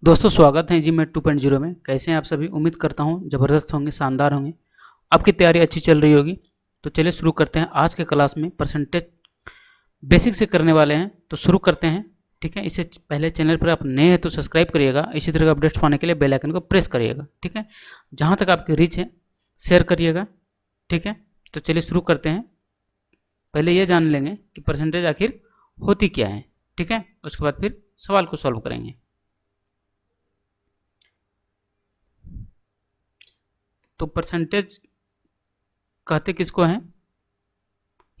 दोस्तों स्वागत है जी मैं 2.0 में। कैसे हैं आप सभी? उम्मीद करता हूं ज़बरदस्त होंगे, शानदार होंगे, आपकी तैयारी अच्छी चल रही होगी। तो चलिए शुरू करते हैं। आज के क्लास में परसेंटेज बेसिक से करने वाले हैं, तो शुरू करते हैं। ठीक है, इससे पहले चैनल पर आप नए हैं तो सब्सक्राइब करिएगा। इसी तरह का अपडेट्स पाने के लिए बेल आइकन को प्रेस करिएगा। ठीक है, जहाँ तक आपकी रीच है शेयर करिएगा। ठीक है, तो चलिए शुरू करते हैं। पहले ये जान लेंगे कि परसेंटेज आखिर होती क्या है। ठीक है, उसके बाद फिर सवाल को सॉल्व करेंगे। तो परसेंटेज कहते किसको हैं?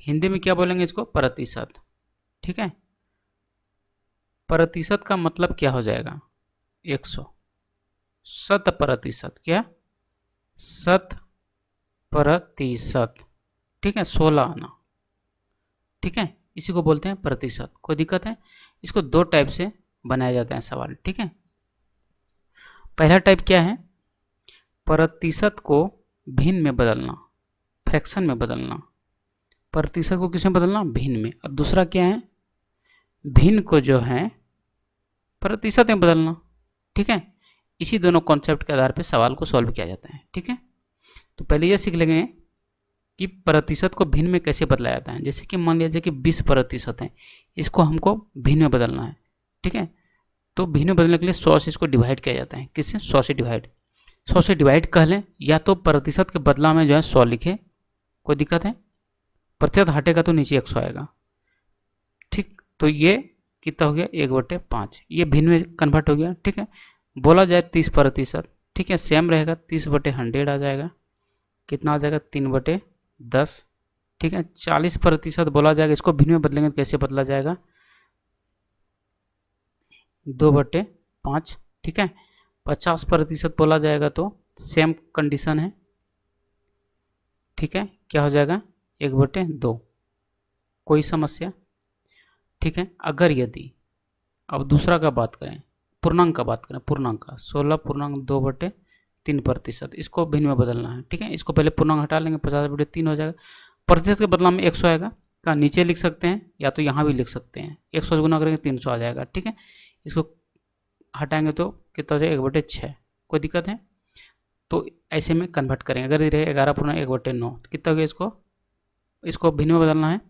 हिंदी में क्या बोलेंगे इसको? प्रतिशत। ठीक है, प्रतिशत का मतलब क्या हो जाएगा? 100। शत प्रतिशत, क्या? शत प्रतिशत। ठीक है, 16 आना। ठीक है, इसी को बोलते हैं प्रतिशत। कोई दिक्कत है? इसको दो टाइप से बनाया जाता है सवाल। ठीक है, पहला टाइप क्या है? प्रतिशत को भिन्न में बदलना, फ्रैक्शन में बदलना। प्रतिशत को किसमें बदलना? भिन्न में। और दूसरा क्या है? भिन्न को जो है प्रतिशत में बदलना। ठीक है, इसी दोनों कॉन्सेप्ट के आधार पर सवाल को सॉल्व किया जाता है। ठीक है, तो पहले ये सीख लेंगे कि प्रतिशत को भिन्न में कैसे बदला जाता है। जैसे कि मान लीजिए कि 20% है, इसको हमको भिन्न में बदलना है। ठीक है, तो भिन्न में बदलने के लिए 100 से इसको डिवाइड किया जाता है। किससे? 100 से डिवाइड। 100 से डिवाइड कह लें, या तो प्रतिशत के बदला में जो है 100 लिखे, कोई दिक्कत है? प्रतिशत हटेगा तो नीचे 100 आएगा। ठीक, तो ये कितना हो गया? 1/5। ये भिन्न में कन्वर्ट हो गया। ठीक है, बोला जाए 30%। ठीक है, सेम रहेगा, 30/100 आ जाएगा। कितना आ जाएगा? 3/10। ठीक है, 40% बोला जाएगा, इसको भिन्न में बदलेंगे तो कैसे बदला जाएगा? 2/5। ठीक है, 50% बोला जाएगा तो सेम कंडीशन है। ठीक है, क्या हो जाएगा? 1/2। कोई समस्या? ठीक है, अगर यदि अब दूसरा का बात करें, पूर्णांक का बात करें, पूर्णांक का 16.2/3%, इसको भिन्न में बदलना है। ठीक है, इसको पहले पूर्णांक हटा लेंगे, 50/3 हो जाएगा। प्रतिशत के बदला में 100 आएगा। का नीचे लिख सकते हैं या तो यहाँ भी लिख सकते हैं। 100 से गुना करेंगे 300 आ जाएगा। ठीक है, इसको हटाएंगे तो कितना हो जाएगा? 1/6। कोई दिक्कत है? तो ऐसे में कन्वर्ट करेंगे। अगर ये रहे 11/1/9 तो कितना हो गया? इसको भिन्न में बदलना है।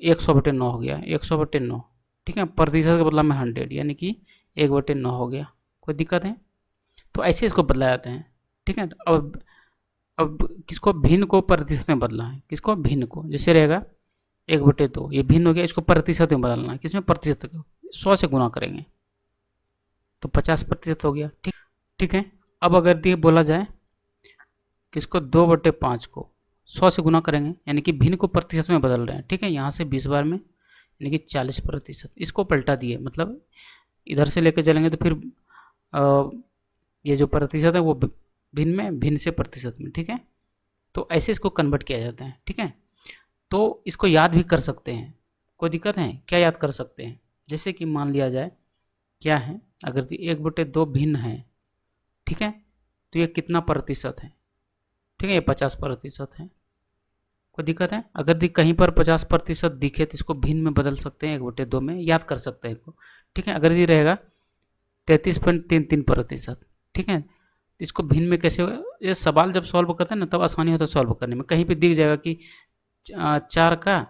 100/9 हो गया, 100/9। ठीक है, प्रतिशत के बदला में 100, यानी कि 1/9 हो गया। कोई दिक्कत है? तो ऐसे इसको बदला जाते हैं। ठीक है, तो अब किसको? भिन्न को प्रतिशत में बदलना है। किसको? भिन्न को। जैसे रहेगा 1/2, ये भिन्न हो गया, इसको प्रतिशत में बदलना है। किसमें? प्रतिशत को 100 से गुना करेंगे तो 50% हो गया। ठीक, ठीक है, अब अगर ये बोला जाए किसको? 2/5 को 100 से गुना करेंगे, यानी कि भिन्न को प्रतिशत में बदल रहे हैं। ठीक है, यहाँ से 20 बार में, यानी कि 40%। इसको पलटा दिए, मतलब इधर से लेकर चलेंगे तो फिर ये जो प्रतिशत है वो भिन्न में, भिन्न से प्रतिशत में। ठीक है, तो ऐसे इसको कन्वर्ट किया जाता है। ठीक है, तो इसको याद भी कर सकते हैं। कोई दिक्कत है? क्या याद कर सकते हैं? जैसे कि मान लिया जाए क्या है, अगर 1/2 भिन्न है, ठीक है, तो ये कितना प्रतिशत है? ठीक है, ये 50% है। कोई दिक्कत है? अगर कहीं पर 50% दिखे तो इसको भिन्न में बदल सकते हैं, 1/2 में याद कर सकते हैं इसको। ठीक है, अगर ये रहेगा 33.33%। ठीक है, इसको भिन्न में कैसे होगा? ये सवाल जब सॉल्व करते हैं ना तब आसानी होता है सॉल्व करने में। कहीं पे दिख जाएगा कि 4 का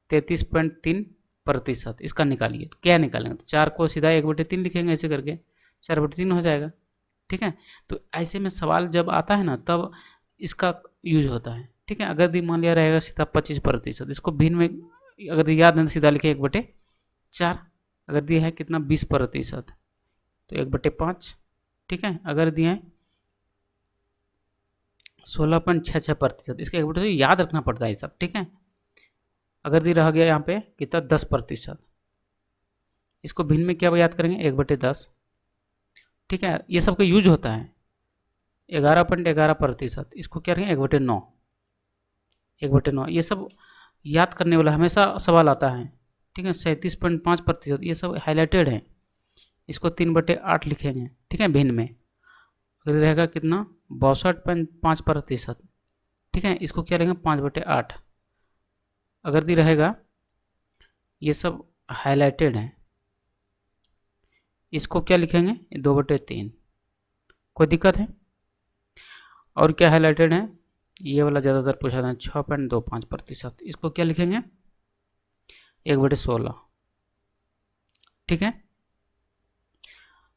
33.3%, इसका निकालिए। तो क्या निकालेंगे? तो 4 को सीधा 1/3 लिखेंगे, ऐसे करके 4/3 हो जाएगा। ठीक है, तो ऐसे में सवाल जब आता है ना तब इसका यूज होता है। ठीक है, अगर मान लिया रहेगा सीधा 25%, इसको भिन्न में अगर याद है तो सीधा लिखे 1/4। अगर दिया है कितना? 20% तो 1/5। ठीक है, अगर दिए हैं 16.66%, इसका 1/2 याद रखना पड़ता है सब। ठीक है, अगर दी रह गया यहाँ पे कितना? 10%, इसको भिन्न में क्या याद करेंगे? 1/10। ठीक है, ये सबका यूज होता है। 11.11%, इसको क्या करेंगे? 1/9। 1/9 ये सब याद करने वाला हमेशा सवाल आता है। ठीक है, 37.5%, ये सब हाईलाइटेड है, इसको 3/8 लिखेंगे। ठीक है, भिन्न में अगर रहेगा कितना? 62.5%। ठीक है, इसको क्या लेंगे? 5/8। अगर दी रहेगा, ये सब हाईलाइटेड है, इसको क्या लिखेंगे 2/3। कोई दिक्कत है? और क्या हाईलाइटेड है, ये वाला ज़्यादातर पूछा था 6.25%, इसको क्या लिखेंगे 1/16। ठीक है,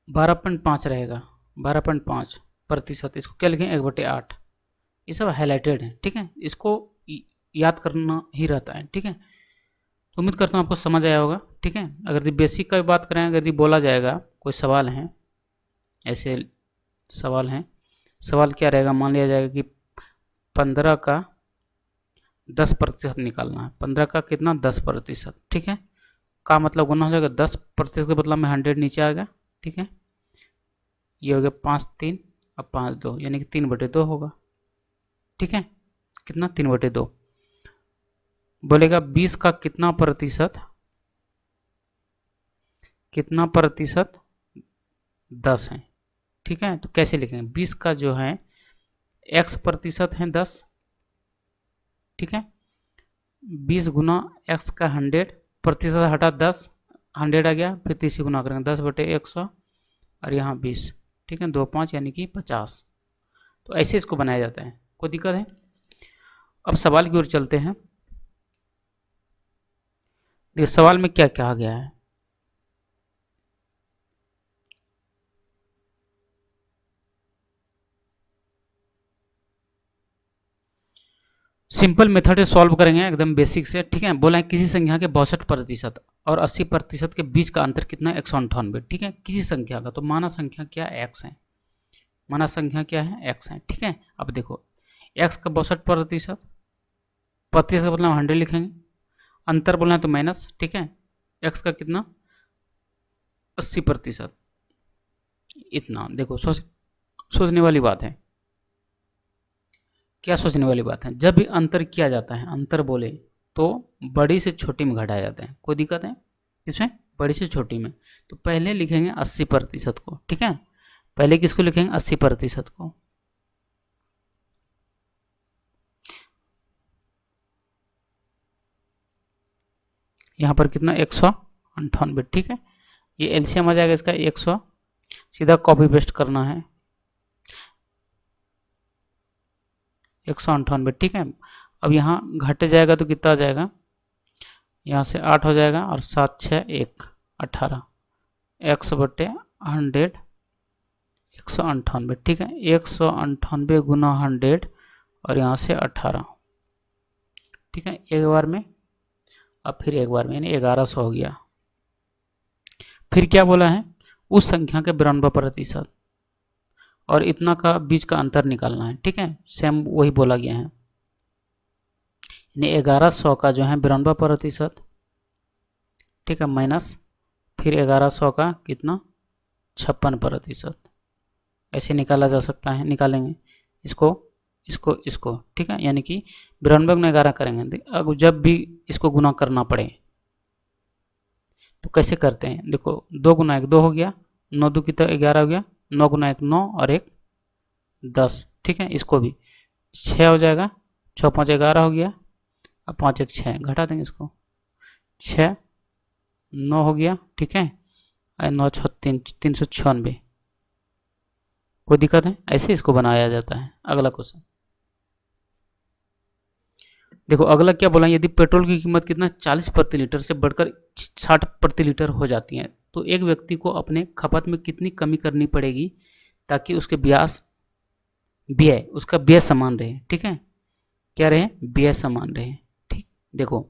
12.5 रहेगा, 12.5%, इसको क्या लिखेंगे 1/8। ये सब हाईलाइटेड है। ठीक है, इसको याद करना ही रहता है। ठीक है, तो उम्मीद करता हूँ आपको समझ आया होगा। ठीक है, अगर यदि बेसिक का बात करें, अगर यदि बोला जाएगा कोई सवाल है, ऐसे सवाल हैं, सवाल क्या रहेगा, मान लिया जाएगा कि 15 का 10% निकालना है। 15 का कितना 10%। ठीक है, का मतलब गुना हो जाएगा 10% के बदला में 100 नीचे आ गया। ठीक है, ये हो गया 5 3 और 5 2, यानी कि 3/2 होगा। ठीक है, कितना 3/2। बोलेगा 20 का कितना प्रतिशत, कितना प्रतिशत 10 है। ठीक है, तो कैसे लिखेंगे, 20 का जो है x प्रतिशत है 10। ठीक है, 20 गुना x का 100, प्रतिशत हटा 10, 100 आ गया, फिर 30 गुना करेंगे 10/100 और यहाँ 20। ठीक है, 2 5 यानी कि 50। तो ऐसे इसको बनाया जाता है। कोई दिक्कत है? अब सवाल की ओर चलते हैं। देखिए सवाल में क्या कहा गया है। सिंपल मेथड से सॉल्व करेंगे, एकदम बेसिक से। ठीक है, बोला है किसी संख्या के 62% और 80% के बीच का अंतर कितना है 198। ठीक है, किसी संख्या का, तो माना संख्या क्या x है, माना संख्या क्या है x है। ठीक है, अब देखो x का 62%, प्रतिशत मतलब 100 लिखेंगे, अंतर बोलना है तो माइनस। ठीक है, x का कितना 80%, इतना। देखो सोचने वाली बात है, क्या सोचने वाली बात है, जब भी अंतर किया जाता है, अंतर बोले तो बड़ी से छोटी में घटाया जाता है। कोई दिक्कत है इसमें, बड़ी से छोटी में। तो पहले लिखेंगे 80% को। ठीक है, पहले किसको लिखेंगे 80% को। यहाँ पर कितना 198। ठीक है, ये एलसीएम आ जाएगा इसका 100, सीधा कॉपी पेस्ट करना है 198। ठीक है, अब यहाँ घट जाएगा तो कितना आ जाएगा, यहाँ से 8 हो जाएगा और 7 6 1 18, x/100 198। ठीक है, 198 गुना 100 और यहाँ से 18। ठीक है, एक बार में, अब फिर एक बार में, यानी 1100 हो गया। फिर क्या बोला है, उस संख्या के 92% और इतना का बीच का अंतर निकालना है। ठीक है, सेम वही बोला गया है, यानी 1100 का जो है 92%। ठीक है, माइनस फिर 1100 का कितना 56%, ऐसे निकाला जा सकता है। निकालेंगे इसको इसको इसको। ठीक है, यानी कि 92 में 11 करेंगे। अब जब भी इसको गुना करना पड़े तो कैसे करते हैं, देखो 2 गुना 1 2 हो गया, 9 2 कितना 11 हो गया, 9 गुना 1 9 और 1 10। ठीक है, इसको भी 6 हो जाएगा, 6 5 11 हो गया, अब 5 1 6 घटा देंगे इसको, 6 9 हो गया। ठीक है, 9 6 396। कोई दिक्कत है? ऐसे इसको बनाया जाता है। अगला क्वेश्चन देखो, अगला क्या बोला, यदि पेट्रोल की कीमत कितना 40 प्रति लीटर से बढ़कर 60 प्रति लीटर हो जाती है तो एक व्यक्ति को अपने खपत में कितनी कमी करनी पड़ेगी ताकि उसके व्यय उसका व्यय समान रहे। ठीक है, क्या रहे, व्यय समान रहे। ठीक, देखो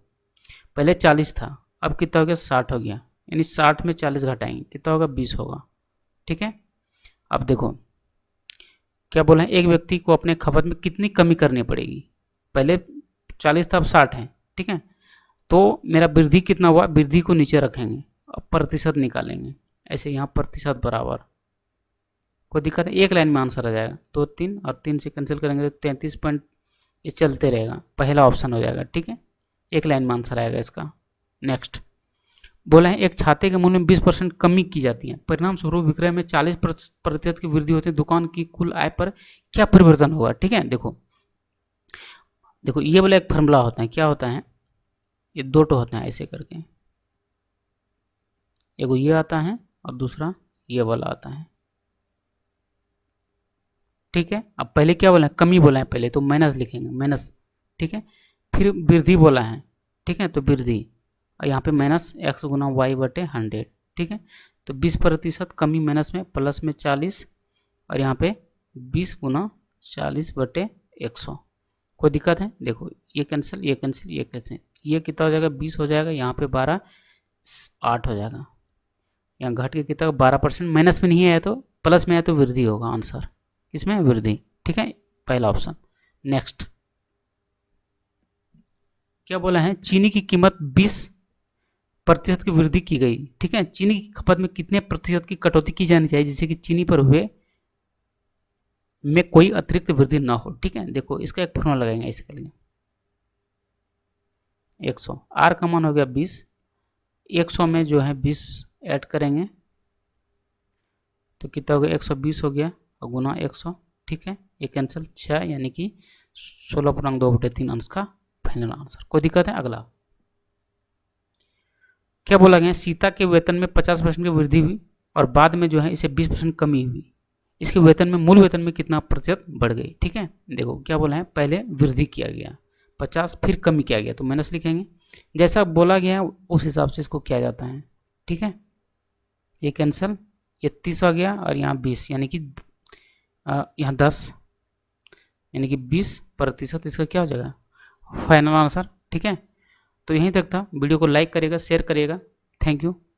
पहले 40 था, अब कितना हो गया 60 हो गया, यानी 60 में 40 घटाएंगे कितना होगा 20 होगा। ठीक है, अब देखो क्या बोला है, एक व्यक्ति को अपने खपत में कितनी कमी करनी पड़ेगी, पहले 40 था अब 60 है। ठीक है, तो मेरा वृद्धि कितना हुआ, वृद्धि को नीचे रखेंगे, अब प्रतिशत निकालेंगे, ऐसे यहाँ प्रतिशत बराबर। कोई दिक्कत है, एक लाइन में आंसर आ जाएगा, 2 3 और 3 से कैंसिल करेंगे तो 33 पॉइंट, ये चलते रहेगा, पहला ऑप्शन हो जाएगा। ठीक है, एक लाइन में आंसर आएगा इसका। नेक्स्ट बोला है, एक छाते के मूल्य में 20% कमी की जाती है, परिणाम स्वरूप विक्रय में 40% की वृद्धि होती है, दुकान की कुल आय पर क्या परिवर्तन होगा। ठीक है, देखो देखो ये वाला एक फार्मूला होता है, क्या होता है, ये 2 होते हैं ऐसे करके, एगो ये आता है और दूसरा ये वाला आता है। ठीक है, अब पहले क्या बोला है, कमी बोला है पहले, तो माइनस लिखेंगे, माइनस। ठीक है, फिर वृद्धि बोला है। ठीक है, तो वृद्धि, और यहाँ पे माइनस एक्स गुना वाई बटे 100। ठीक है, तो 20% कमी माइनस में, प्लस में 40, और यहाँ पे 20 गुना 40 बटे 100। कोई दिक्कत है? देखो ये कैंसिल, ये कैंसिल, ये कैंसिल, ये कितना हो जाएगा, 20 हो जाएगा, यहाँ पे 12, 8 हो जाएगा। यहाँ घट के कितना, 12%, माइनस में नहीं आया तो प्लस में आया तो वृद्धि होगा आंसर, इसमें वृद्धि। ठीक है, पहला ऑप्शन। नेक्स्ट क्या बोला है, चीनी की कीमत 20% की वृद्धि की गई। ठीक है, चीनी की खपत में कितने प्रतिशत की कटौती की जानी चाहिए जिससे कि चीनी पर हुए में कोई अतिरिक्त वृद्धि ना हो। ठीक है, देखो इसका एक फॉर्मूला लगाएंगे इसके लिए, 100, आर का मान हो गया 20, 100 में जो है 20 ऐड करेंगे तो कितना हो गया, 120 हो गया, और गुना 100। ठीक है, ये कैंसिल, 6 यानी कि 16.2/3 अंश का फाइनल आंसर। कोई दिक्कत है? अगला क्या बोला गया, सीता के वेतन में 50% की वृद्धि हुई और बाद में जो है इसे 20% कमी हुई, इसके वेतन में, मूल वेतन में कितना प्रतिशत बढ़ गई। ठीक है, देखो क्या बोला है, पहले वृद्धि किया गया 50, फिर कमी किया गया, तो माइनस लिखेंगे, जैसा बोला गया उस हिसाब से इसको किया जाता है। ठीक है, ये कैंसिल, ये 30 आ गया, और यहाँ 20 यानी कि यहाँ 10 यानी कि 20%, इसका क्या हो जाएगा, फाइनल आंसर। ठीक है, तो यहीं तक था। वीडियो को लाइक करिएगा, शेयर करिएगा। Thank you.